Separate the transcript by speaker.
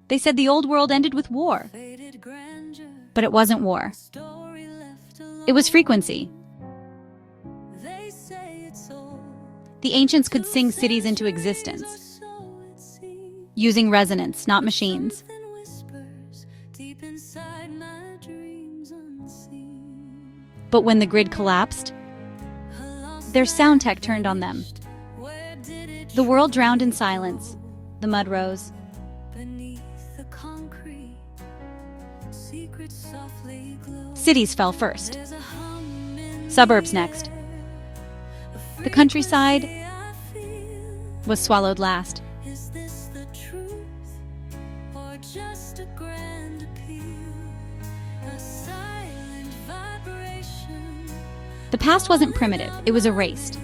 Speaker 1: They said the old world ended with war. But it wasn't war. It was frequency. The ancients could sing cities into existence, using resonance, not machines. But when the grid collapsed, their sound tech turned on them. The world drowned in silence. The mud rose. Cities fell first. Suburbs next. The countryside was swallowed last. The past wasn't primitive, it was erased.